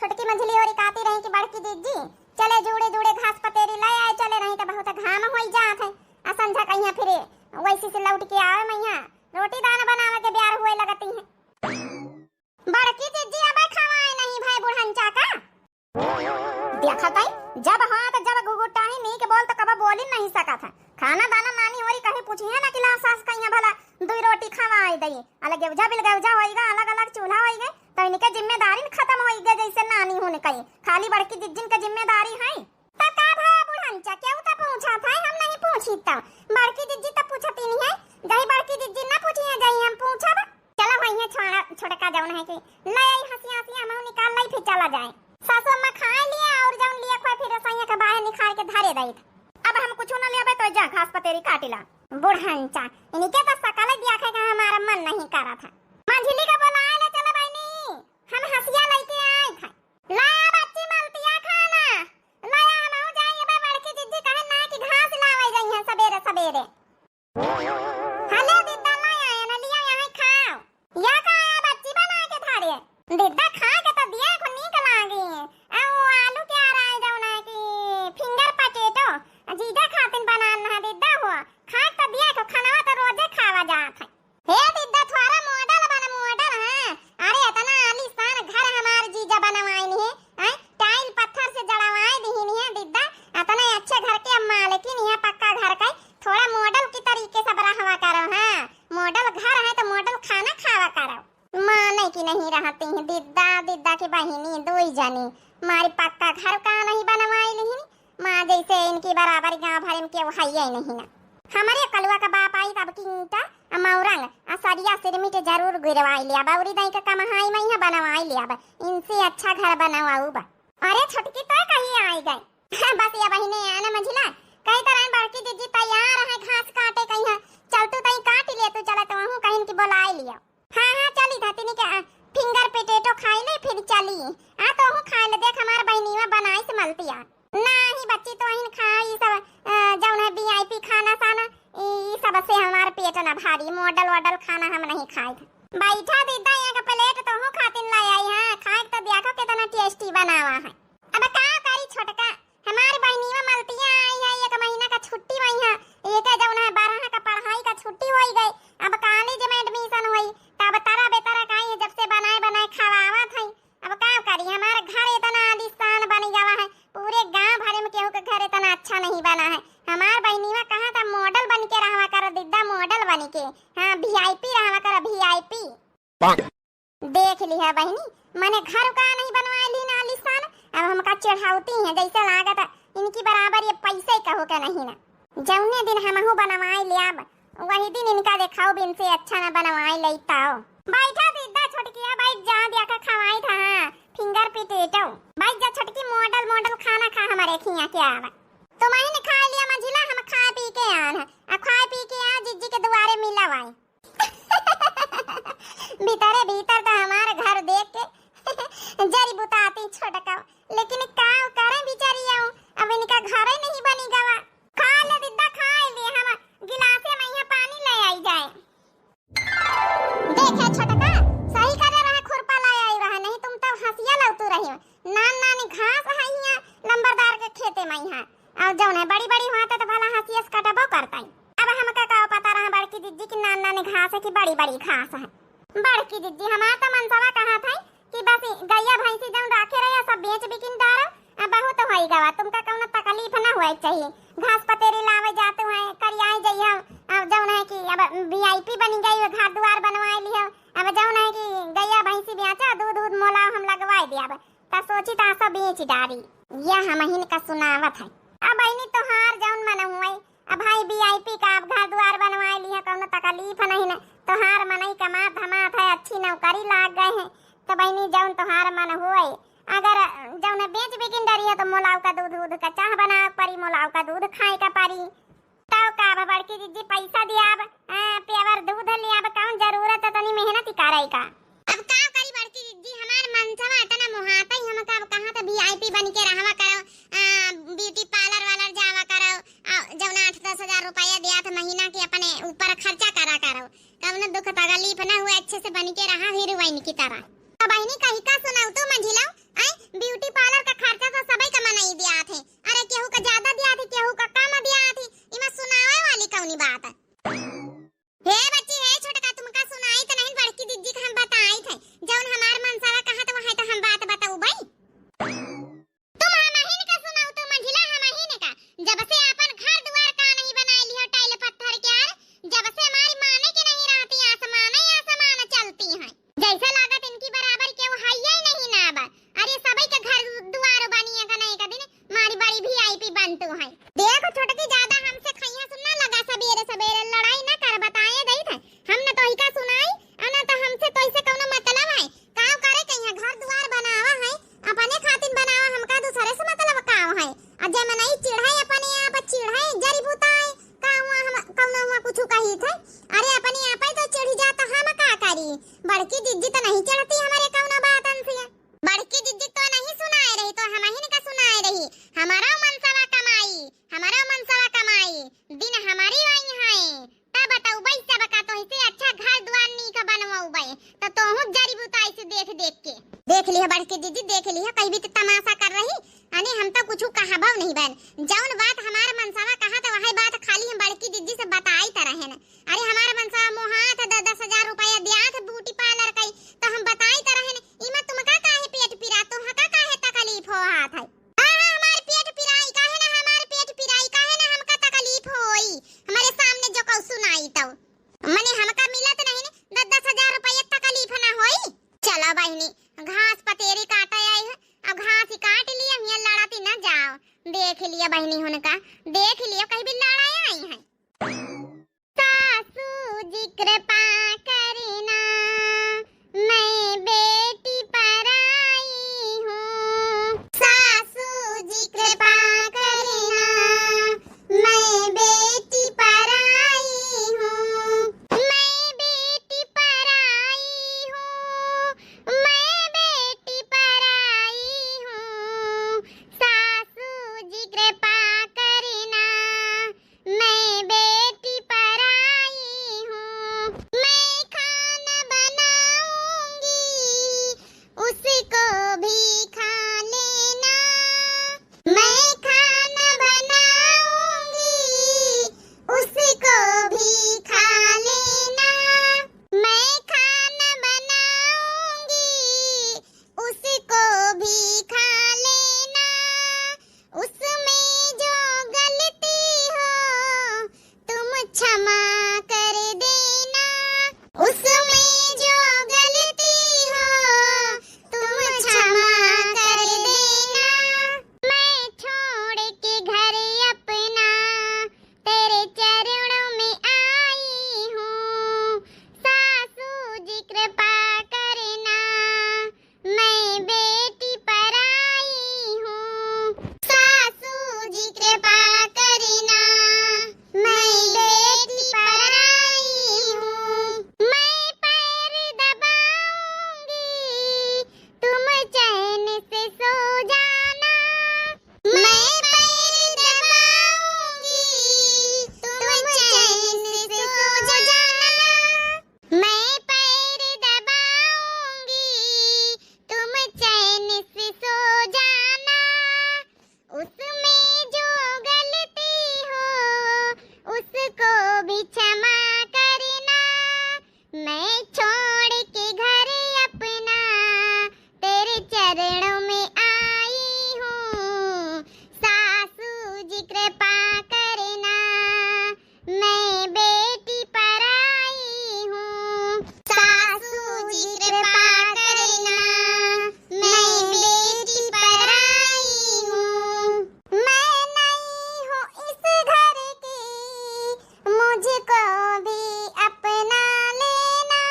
छोटकी मंझली और काती रही कि बड़की दीदी चले जुड़े जुड़े घास पतेरी ले आए चले रही तो बहुत घाम होई जात है आ संझा कहिया फिरे वैसे से लौट के आवे मैया रोटी दाना बनावे के ब्यार हुए लगती है। बड़की दीदी अब खवाए नहीं भाई बुढ़ंचा का देखा ताई जब हाथ जब गुगुटा ही नहीं के बोल तो कब बोल ही नहीं सका था। खाना दाना नानी होरी कहीं पूछी है ना कि ला सास कहिया भला दो रोटी खवाए दई अलग गेवजा बिल गेवजा होईगा अलग अलग चूल्हा होईगे तो इनके जिम्मेदारी खत्म होईगे जैसे नानी होने कहीं खाली बड़की दीदी का जिम्मेदारी है तब का भाई बुढ़ंचा क्यों तो पूछा था हम नहीं पूछी तब बड़की दीदी तो पूछती नहीं है गई बड़की दीदी ना पूछी है गई हम पूछा चलो वही है छोड़ा छोटका जाऊन है कि ले आई हंसी हंसी हम निकाल लाई फिर चला जाए सासू अम्मा खा लिया और जाऊन लिया खोए फिर रसोईया के बाहर निकाल के धरे दई अब हम कुछ न लेबे तो जा घास पतेरी काटिला बुढ़ंचा इनके तो सकल दिया के हमारा मन नहीं करा था मंझली का बोलाए ले चलो बहनी हम हंसिया लेके आए थे लाया बच्ची मलतिया खाना लाया हम हो जाएंगे बे बड़की दीदी कहे ना कि घास लावे जाई है सवेरे सवेरे हले दीदा लाया है ना लिया यहां खाओ या खाया बच्ची बना के थारे दीदा खा के तो दिया को नीक लागी आ वो आलू के आ रहा है जाऊना कि फिंगर पोटैटो जीजा खातिन बनाना है दीदा हुआ खा तो दिया को खाना तो रोजे खावा जात है हे दीदा थोड़ा मॉडल बना मॉडल है अरे इतना आलीशान घर हमार जीजा बनवाई नहीं है टाइल पत्थर से जड़वाई दी नहीं है दीदा इतना अच्छे घर के मालिकिन है पक्का घर का थोड़ा मॉडल की तरीके से रहवा करो हां मॉडल घर है तो मॉडल खाना खावा करो माने की नहीं रहती है दीदा दीदा की बहिनी दो ही जानी मारी पक्का घर का नहीं बनवाई नहीं माँ जैसे इनकी बराबर गांव भर में केव है नहीं ना हमारे कलुआ का बाप आई तब की ईंटा मौरंग सरिया सिरमिट जरूर गिरवाई लिया बाउरी दाई का कमाई में ही बनवाई लिया इनसे अच्छा घर बनवाऊ बा अरे छोटकी तो कहीं आई गई बस ये बहिने आना मंझिला कई तरह बड़की दीदी तैयार है घास काटे कहीं चल तू तई काट ले तू चला तो हूं कहीं की बुलाई लिया हां हां चली था तिनी के फिंगर पोटैटो खाई ले फिर चली आ तो हूं खाई ले देख हमार बहनी में बनाई से मलतिया नहीं बच्ची तो इन खाई सब जौन है वीआईपी खाना साना ई सब से हमार पेट ना भारी मॉडल वॉडल खाना हम नहीं खाई था बैठा दीदा यहां का प्लेट तो हूं खातिन लाई आई हां खाए तो देखो कितना टेस्टी बनावा है अब का करी छोटका हमारी बहनी में मलतिया आई है एक महीना का छुट्टी वही है एक जौन है 12 का पढ़ाई का छुट्टी होई गई अब कॉलेज में एडमिशन हुई तब तारा बेतारा काई जब से बनाए बनाए खवावा थई अब का करी हमारे घर इतना आलीशान बन गया है पूरे गांव भर में केहू के घर इतना अच्छा नहीं बना है हमार बहनी में कहा था मॉडल बन के रहवा कर दीदा मॉडल बन के हां वीआईपी रहवा कर वीआईपी देख लिया बहनी मैंने घर का नहीं बनवाए ली ना आलीशान अब हमका चढ़ावती है जैसे लागत इनकी बराबर ये पैसे का हो के नहीं ना जौने दिन हमहु बनवाए लिया वही दिन इनका दिखाओ बिन से अच्छा ना बनवाई लेता हो बैठा दीदा छोटकिया बैठ जा दिया का खवाई था फिंगर पोटैटो बैठ जा छोटकी मॉडल मॉडल खाना खा हमारे खिया के आवा तुम्हारी ने खा लिया मंझिला हम खा पी के आन आ खा पी के आ जिज्जी के दुआरे मिला वाई भीतर भीतर तो हमारे घर देख के जरी बुताती छोटका लेकिन का करे बिचारी आऊं अब इनका घर ही नहीं बनी गवा खा ले दीदा खा ले हम गिलासे में यहाँ पानी ले आई जाए देखे छोटका सही करे रहा खुरपा ले आई रहा नहीं तुम तो हंसिया लौतू रही हो नान नानी घास है यहाँ लंबरदार के खेते में यहाँ और जौन है बड़ी बड़ी होता तो भला हंसिया से कटबो करता है अब हम का पता रहा बड़की दीदी की नान नानी घास है कि बड़ी बड़ी घास है बड़की दीदी हमारा तो मनसवा कहा था कि बस गैया भैंसी जौन राखे रहे सब बेच बिकिन डारो बहुत होई गवा तुमका कौनो तकलीफ ना होए चाहिए घास पतेरी लावे जाते हैं करियाई जइयो अब जौन है कि अब वीआईपी बनी गई घर द्वार बनवाई लियो अब जौन है कि गैया भैंसी बेचा दूध दूध मोला हम लगवाई दिया त सोची ता सब बेच डारी यह हमहिन का सुनावत है अब बहनी तोहार जौन मन हुए अब भाई वीआईपी का अब घर द्वार बनवाई लिया कौनो तकलीफ नहीं न तोहार मनई कमा धमात है अच्छी नौकरी लाग गए हैं तो बहनी जौन तोहार मन हुए अगर जौन बेच बिकिन डरी है तो मोलाव का दूध दूध का चाह बना परी मोलाव का दूध खाए का परी तो का बड़की दीदी पैसा दिया अब पेवर दूध लिया अब कौन जरूरत है तनी मेहनत करे का अब का करी बड़की दीदी हमार मनसवा इतना मोहाता ही हम का कहां तो वीआईपी बन के रहवा करो ब्यूटी पार्लर वाला जावा करो जौन 8-10 हजार रुपया दिया था महीना के अपने ऊपर खर्चा करा करो कब न दुख तकलीफ ना हुए अच्छे से बन के रहा हीरोइन की तरह अब बहनी कहीं का सुनाऊ तू मंझिला आई देख लिया बड़की दीदी, देख लिया कहीं भी तमाशा कर रही। अने हम तो कुछ कहबव नहीं बहन, जौन बात हमार मनसावा कहा था वही बात खाली हम बड़की दीदी से बताई त रहे न। अरे हमार मनसावा मोहात 10,000 रुपया दिया था ब्यूटी पार्लर कई, तो हम बताई त रहे न। इमा तुमका काहे पेट पिरा, तुमका काहे तकलीफ हो हाथ है? हां हमार पेट पिराई काहे ना, हमार पेट पिराई काहे ना, हमका तकलीफ होई हमारे सामने जो कौ सुनाई तो मने हमका मिलत नहीं न 10,000 रुपया तकलीफ ना होई। चलो बहनी घास पतेरी काटे आई है, अब घास ही काट लिया, यहाँ लड़ाती न जाओ। देख लिया बहनी उनका, देख लिया कहीं भी लड़ाई आई है। सासू जी कृपा करना, मैं बेटी पर आई हूँ। सासू जी कृपा करना, मैं बेटी पर आई हूँ। मैं बेटी पर आई हूँ, मैं बेटी पर आई हूँ। सासू जी कृपा करना, मैं बेटी पर आई हूँ। मैं खाना बनाऊंगी, उसको भी खा लेना। मैं खाना बनाऊंगी, उसको भी खा लेना। मैं खाना बनाऊंगी, उसको भी खा लेना। उसमें जो गलती हो तुम क्षमा कर देना। उसमें जो गलती हो तुम क्षमा कर देना। मैं छोड़ के घर अपना तेरे चरणों में आई हूँ। सासू जी कृपा करना, मैं बेटी पर आई हूँ। सासू जी कृपा करना, मैं बेटी पर आई हूँ। मैं पैर दबाऊंगी, तुम चैन से सो जाना। मैं पैर दबाऊंगी, तुम चैन से सो जाना। मैं पैर दबाऊंगी, तुम चैन से सो जाना। उसमें जो गलती हो उसको भी क्षमा करना। मैं छोड़ के घर अपना तेरे चरणों में आई हूँ। सासू जी कृपा करना, मैं बेटी पर आई हूँ। सासू जी कृपा करना, मैं बेटी पर आई हूँ। मैं नहीं हूँ इस घर की, मुझको भी अपना लेना।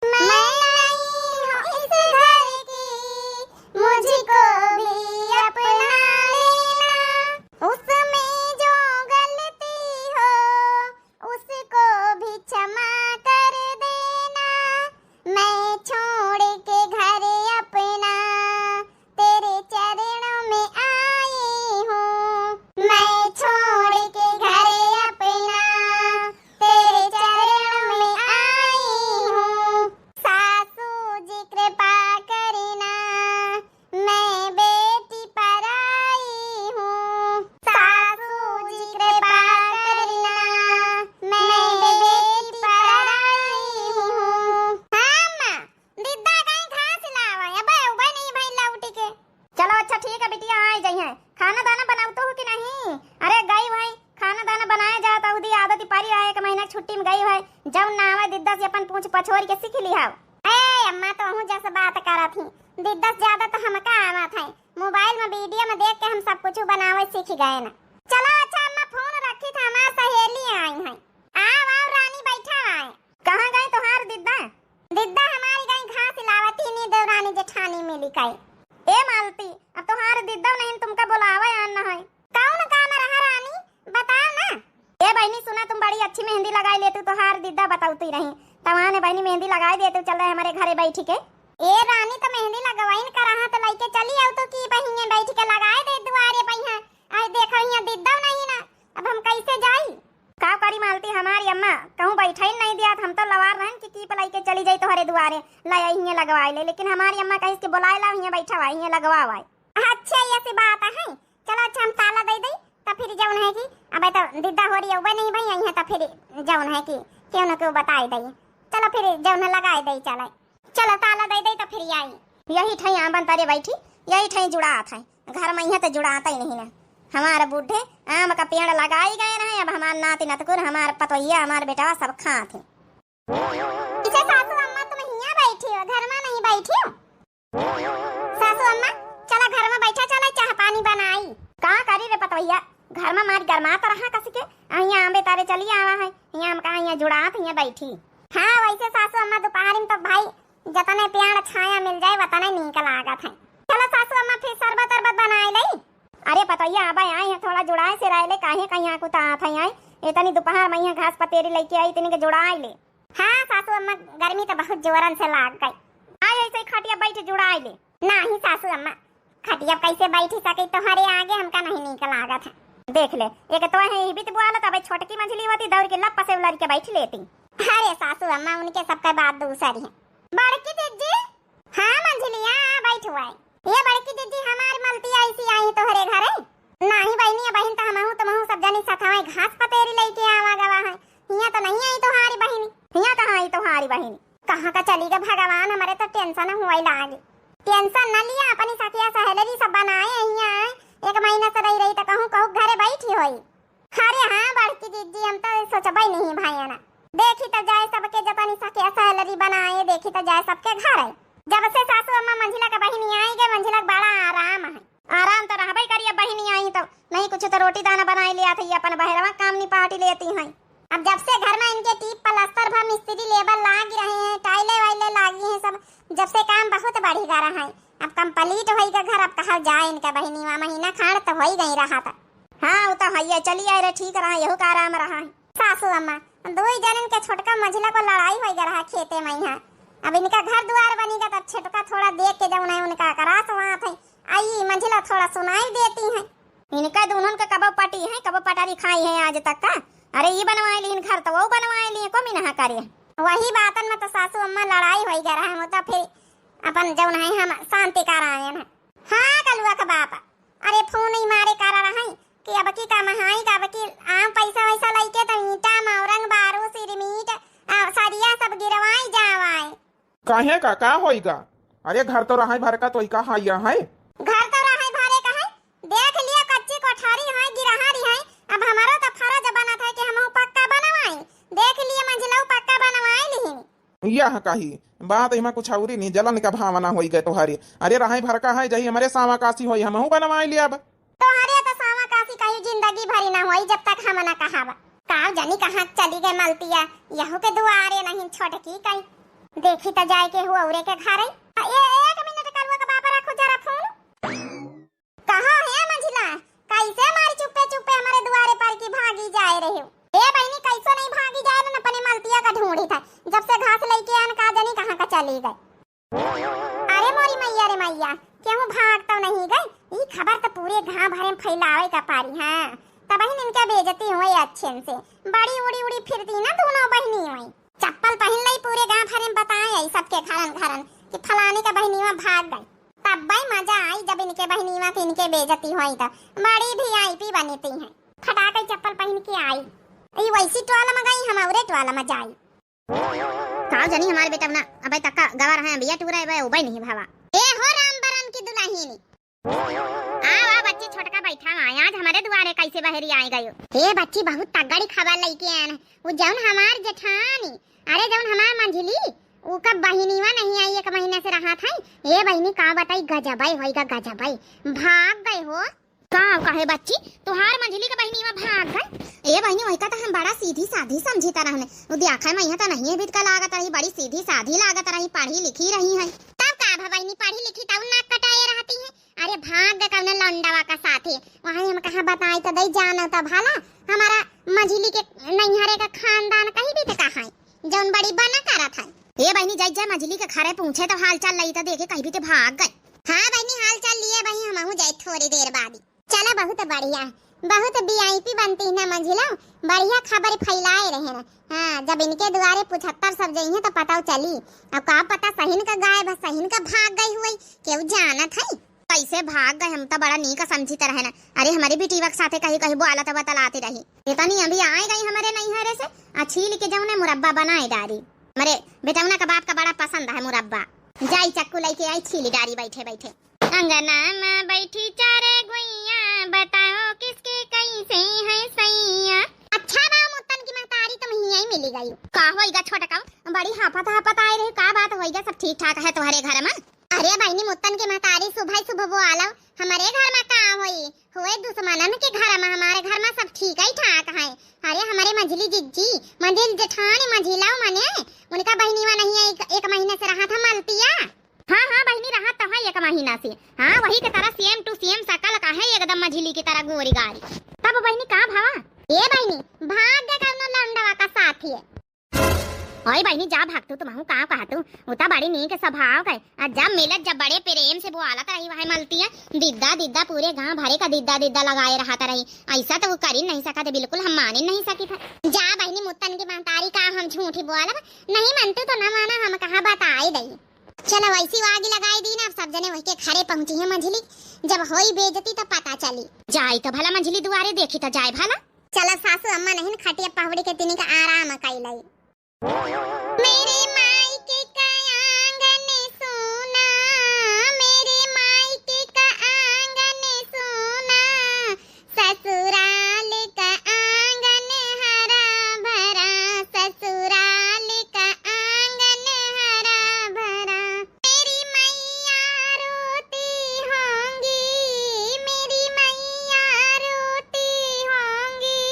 मैं नहीं हूँ इस घर की, मुझको भी अपना लेना। उसमें जो गलती हो उसको भी क्षमा कर देना। मैं छोड़ के घर अपना तेरे चरणों में आई हूँ। मैं छोड़ के घर अपना तेरे चरणों में आई हूँ। सासू जी कृपा करना, मैं बेटी पर आई हूँ। सासू जी कृपा करना, मैं बेटी पर आई हूँ। हाँ माँ, दीदा कहीं घास लावा, अबे उबे नहीं भाई लौटी के। चलो अच्छा ठीक है बिटिया, आ जाई है। खाना दाना बनावतो हो कि नहीं? अरे गई भाई, खाना दाना बनाया जाता उदी आदत पारी आए, एक महीना की छुट्टी में गई भाई। जब ना आवे दीदा से अपन पूछ पछोर के सीख लिहाओ। ए अम्मा तो हूँ जैसे बात करा थी, दीदा से ज्यादा तो हमका आवा था। मोबाइल में वीडियो में देख के हम सब कुछ बनावे सीख गए ना। चलो अच्छा अम्मा फोन रखी था, हमार सहेली आई है। आओ आओ रानी बैठा आए। कहाँ गई तोहार दीदा? दीदा हमारी गई घास लावती नी देवरानी जेठानी मिली कई। ए मालती, अब तोहार दीदा नहीं तुमका बुलावे आना है। कौन काम रहा रानी, बताओ ना। ए बहनी सुना, तुम बड़ी अच्छी मेहंदी लगाई लेती, तोहार दीदा बताउती रही। तवा ने बहनी मेहंदी लगाई देते, चल रहे हमारे घरे बैठी के। ए रानी तो मेहंदी लगवाइन कर रहा तो लइके चली आओ तो की बहिने बैठ के लगाए दे दुआरे पहिया। आई देखो यहाँ दीदा नहीं ना, अब हम कैसे जाई? का करी मालती हमारी अम्मा कहूँ बैठा ही नहीं दिया, हम तो लवार रहन की पलाई के चली जाई तोहरे दुआरे लाया हियां लगवाए ले, लेकिन हमारी अम्मा कहिस के बुलाए ला हियां बैठा हुआ हियां लगवाए। अच्छा ये सी बात है, चलो अच्छा हम ताला दे दई तो फिर जौन है कि अब तो दिद्दा हो रही है नहीं भाई यहाँ तो फिर जौन है कि क्यों न क्यों बताई दई, चलो फिर जौन लगाए दई चला, चलो ताला दे दई तो फिर आई यही ठई आम बन तारे बैठी यही ठई जुड़ा था घर में यहाँ तो जुड़ाता ही नहीं ना। हमारे बूढ़े आम का पेड़ लगाई गए रहे, अब हमारे नाती नतकुर हमारे पतोहिया हमारे बेटा सब खा थे। इसे सासू अम्मा तुम यहाँ बैठी हो घर में नहीं बैठी हो? सासू अम्मा चला घर में बैठा, चला चाह पानी बनाई। कहाँ करी रे पतोहिया घर में मार गरमा तो रहा कस के यहाँ आंबे तारे चली आवा है, यहाँ हम कहा यहाँ जुड़ा यहाँ बैठी। हाँ वैसे सासू अम्मा दोपहर में तो भाई जतने पेड़ छाया मिल जाए वतने निकल आगा था। चलो सासू अम्मा फिर शरबत अरबत बनाए ली। अरे पतोहिया अब आए हैं थोड़ा जुड़ाए से रहे काहे कहीं आकू ता था आई इतनी दोपहर में यहाँ घास पतेरी लेके आई इतनी के जुड़ाए ले। हाँ सासू अम्मा गर्मी तो बहुत जोरन से लाग गई, आज ऐसे खटिया बैठ जुड़ाए ले। नहीं सासू अम्मा खटिया कैसे बैठी सके तुम्हारे आगे हमका नहीं निकल आगा था। देख ले एक तो है बीत बुआला तब छोटकी मछली होती दौड़ के लप से लड़ के बैठ लेती। अरे सासू अम्मा उनके सबका बात दूसरी है। बड़की दीदी हाँ मंझलिया बैठ हुआ ये बड़की दीदी हमारी मलती ऐसी आई तोहरे घरे? नहीं बहनी बहन तो हम तुम सब जानी सथावे घास पतेरी लेके आवा गवा है, यहाँ तो नहीं आई तुम्हारी बहनी। यहाँ कहाँ आई तुम्हारी बहनी? कहाँ का चली गई भगवान, हमारे तो टेंशन हुआ लागे। टेंशन न लिया अपनी सखिया सहेली सब बनाए यहाँ एक महीना से रही तो कहूँ कहूँ घरे बैठी हुई। अरे हाँ बड़की दीदी हम तो सोचबई नहीं भाई ना, देखी तो जाए सबके जतनी सखिया सहेली बनाए देखी तो जाए सबके घर है। जब से सासू अम्मा मंझिला का बहिनी आई गए मंझिला बड़ा आराम है। आराम तो रहबई करिए, बहिनी आई तो नहीं कुछ तो रोटी दाना बनाए लिया था अपन बहरवा काम निपाटी लेती हैं। अब जब से घर में इनके टीप पलस्तर भर मिस्त्री लेबर लाग रहे हैं टाइले वाइले लागी हैं सब, जब से काम बहुत बढ़ी गा रहा है। अब कंप्लीट होगा घर, अब कहा जाए इनका बहिनी महीना खाड़ तो हो ही गई रहा था। हाँ वो तो है चली आए रहे ठीक रहा यहो का आराम रहा है। सासू अम्मा दो ही जन के छोटका मंझिला को लड़ाई हो रहा खेते में यहाँ, अब इनका घर द्वार बनेगा तब छोटका थोड़ा देख के जब उन्हें उनका करा तो वहाँ थे आई मंझिला थोड़ा सुनाई देती है। इनका दोनों का कबब पटी है कबब पटारी खाई है आज तक का। अरे ये बनवाए ली घर तो वो बनवाए लिए को मिना करे वही बातन में तो सासू अम्मा लड़ाई हो गया रहा तो फिर अपन जौन है हम शांति करायन है। हाँ कलुआ का बाप अरे फोन ही मारे करा रहा कि अब की का महाई का अब की आम पैसा वैसा लेके तो ईटा मौरंग बारू सिरमीट सरिया सब गिरवाई जावाए। काहे का होइगा? अरे घर तो रहा भर का तो का हाइया है घर तो रहा भरे का है, देख लिया कच्ची कोठारी है गिरहारी है। अब हमारा तो फर्ज बना था कि हम पक्का बनवाई, देख लिए मंजिला पक्का बनवाई नहीं। यह कही बात इमा कुछ औरी नहीं जलन का भावना होई गए तोहारी। अरे रहा भर का है जही हमारे सावा काशी होई हमहू बनवाई लिया। अब तोहरे तो सावा काशी कहीं जिंदगी भरी ना होई जब तक हम ना कहावा का जानी कहाँ चली गए मलतिया यहू के दुआरे नहीं छोटकी कहीं देखी तो जाए के हुआ औरे के घर है। ये एक मिनट करवा का बाबा रखो जरा फोन। कहाँ है मंझिला कैसे मारी चुप्पे चुप्पे हमारे दुआरे पर की भागी जाए रहे हो? ए बहनी कैसे नहीं भागी जाए ना अपने मलतिया का ढूंढी था जब से घास लेके आन का जानी कहाँ का चली गई। अरे मोरी मैया रे मैया क्यों भाग तो नहीं गई? ये खबर तो पूरे गांव भर में फैलावे का पारी है तब बहन इनका बेइज्जती हुई अच्छे से बड़ी उड़ी उड़ी फिरती ना दोनों बहनी हुई चप्पल पहन ली पूरे गांव भर में बताए सबके घरन घरन कि फलाने का बहनीवा भाग गई। तब भाई मजा आई जब इनके बहनीवा की इनके बेइज्जती हुई तो बड़ी वीआईपी बनती हैं फटाके चप्पल पहन के आई ये वैसी टोला में गई हम औरे टोला में जाई। काल जनी हमारे बेटा ना अबे तक का गवा रहा है भैया टूरा है उबई नहीं भावा ए हो राम बरन की दुल्हनी आ बच्ची छोटका बैठा है आज हमारे दुआरे कैसे बहरी आई गयो? हे बच्ची बहुत तगड़ी खबर लेके आन वो जौन हमार जेठानी अरे जौन हमार मंझली वो कब बहिनीवा नहीं आई एक महीने से रहा था। ये बहिनी का बताई गजबाई होइगा गजबाई भाग गए हो का कहे बच्ची तुहार मंझली का बहिनीवा भाग गई। ए बहिनी वही का तो हम बड़ा सीधी साधी समझीता रहने वो देखा मैं यहाँ तो नहीं है बीत का लागत रही बड़ी सीधी साधी लागत रही पढ़ी लिखी रही है तब का बहिनी पढ़ी लिखी तब नाक कटाए रहती है। अरे भाग गए कौन लौंडावा का साथे वहाँ हम कहा बताए तो दई जाना तो भला हमारा मझली के नैहरे का खानदान कहीं भी तो कहा जौन बड़ी बना करा था। ये बहनी जय जय मझली के घरे पूछे तो हाल चाल लई तो देखे कहीं भी तो भाग गए। हाँ बहनी हाल चाल लिए बहनी हम जाए थोड़ी देर बाद चला बहुत बढ़िया बहुत वीआईपी बनती है ना मंझिला, बढ़िया खबर फैलाए रहे ना। हाँ, जब इनके द्वारे 75 सब जइहे तो पता चली। अब का पता सहीन का गायब है, सहीन का भाग गई हुई, केहू जानत है कैसे भाग गए। हम तो बड़ा नीक समझी तरह ना। अरे हमारी बेटी वक्त साथे कहीं कहीं बोला तो बतलाती रही। इतनी अभी आए गई हमारे नैहरे से, छील के जौने मुरब्बा बनाए डारी। हमारे बेटौना का बाप का बड़ा पसंद है मुरब्बा। जाई चक्कू लेके आई, छीली डारी बैठे बैठे। अंगना में बैठी चारे गुइया, बताओ किसके कैसे है सैया। अच्छा बा मुत्तन की महतारी तुम ही आई मिली गई। का होइगा छोटा का बड़ी हाफत हाफत आए रहे, का बात होइगा? सब ठीक ठाक है तुम्हारे घर में? अरे बहनी मुत्तन की महतारी सुबह सुबह वो आलो हमारे घर में का होई हुए दुश्मनन के घर में, हमारे घर में सब ठीक ही ठाक है। अरे हमारे मंझली जिज्जी मंझिल जेठानी मंझिला मने उनका बहनी में नहीं एक महीने से रहा था मलतिया। हाँ हाँ बहनी रहा तो है एक महीना से। हाँ वही के तरह सेम टू सेम शकल का है, एकदम मझली की तरह गोरी गारी। तब बहनी का भावा? ये बहनी भाग गया कौनो लंडवा का साथी है। ओए बहनी जा भागतू तुम का कहतू, उता बड़ी नीक स्वभाव का। जब मिलत जब बड़े प्रेम से वो आलत रही वह मलती है, दिद्दा दिद्दा पूरे गांव भरे का दिद्दा दिद्दा लगाए रहा रही। ऐसा तो वो कर ही नहीं सका थे, बिल्कुल हम मान ही नहीं सकी था। जा बहनी मुत्तन की महतारी का हम झूठी बोला, नहीं मानते तो ना माना, हम कहा बताई दई। चलो वैसी आग लगाई दी ना, अब सब जने वही के खरे पहुंची है मंझली। जब होई बेइज्जती तो पता चली। जाई तो भला मंझली दुआरे देखी तो जाए भला। चलो सासू अम्मा नहीं खटिया पहाड़ी के तिनी का आराम कैलाई। मेरे मायके का आंगन सोना, मेरे मायके का आंगन सोना, ससुराल का आंगन हरा भरा, ससुराल का आंगन हरा भरा। मेरी मैया रोती होंगी, मेरी मैया रोती होंगी,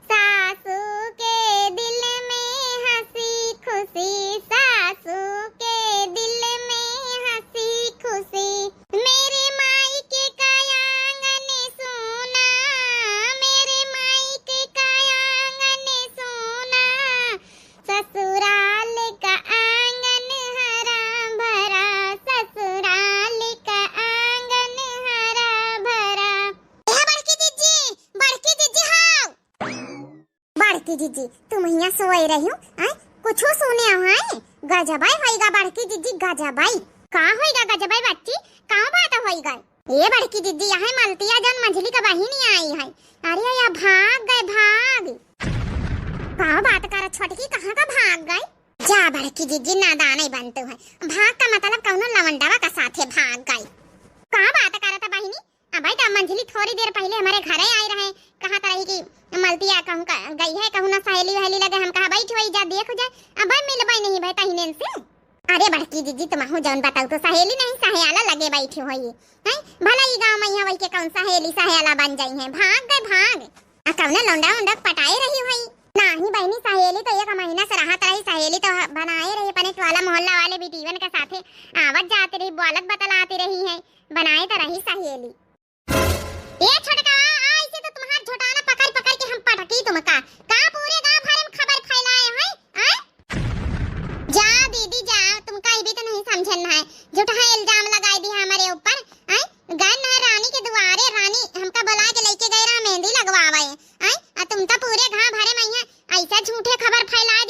सासू के दिल में हंसी खुशी, सासू के दिल में हंसी खुशी। मेरे मायके का आंगन सोना, मेरे मायके का आंगन सोना, ससुराल का आंगन हरा भरा, ससुराल का आंगन हरा भरा। बड़की दीदी हाउ। बड़की दीदी तुम यहाँ सोए रही हो? कुछो सुने है? गजबाई होइगा बड़की दीदी, गजबाई। का होइगा गजबाई बच्ची? का बात होइगा? ये बड़की दीदी यहाँ मलतिया जन मंझली का बहिनी आई है। अरे या भाग गए भाग। का बात कर छोटकी, कहाँ का भाग गए? जा बड़की दीदी नादान ही बनते है, भाग का मतलब कौनो लवंडवा का साथे भाग गए। का बात करता बहिनी? अब तो मंझली थोड़ी देर पहले हमारे घर आई रहे, कहा था रही कि मलतिया कहूँ गई है, कहूँ ना सहेली वहेली लगे, हम कहा बैठ वही जा देख जाए। अब मिलबाई नहीं भाई तहिनेन से। अरे बड़की दीदी तुम जौन बताऊ तो सहेली नहीं सहेला लगे बैठी हुई है। भला ये गाँव में यहाँ वही के कौन सहेली सहेला बन जाई है। भाग गए भाग। कौन लौंडा उंडा पटाई रही हुई नहीं बहनी, सहेली तो एक महीना से रहा रही, सहेली तो बनाए रही अपने वाला मोहल्ला वाले बेटीवन के साथे आवत जाती रही, बोलत बतलाती रही है, बनाए तो रही सहेली। ये छोटका ऐसे तो तुम्हार झोटाना पकड़ पकड़ के हम पटकी तुमका का पूरे गांव भर में खबर फैलाए हैं। जा दीदी जा, तुम कहीं भी तो नहीं समझन है, झूठा इल्जाम लगाई दी हमारे ऊपर। गन है रानी के दुआरे, रानी हमका बुला के लेके गए रहा मेहंदी लगवावे। तुम तो पूरे गांव भरे में ऐसा झूठे खबर फैलाए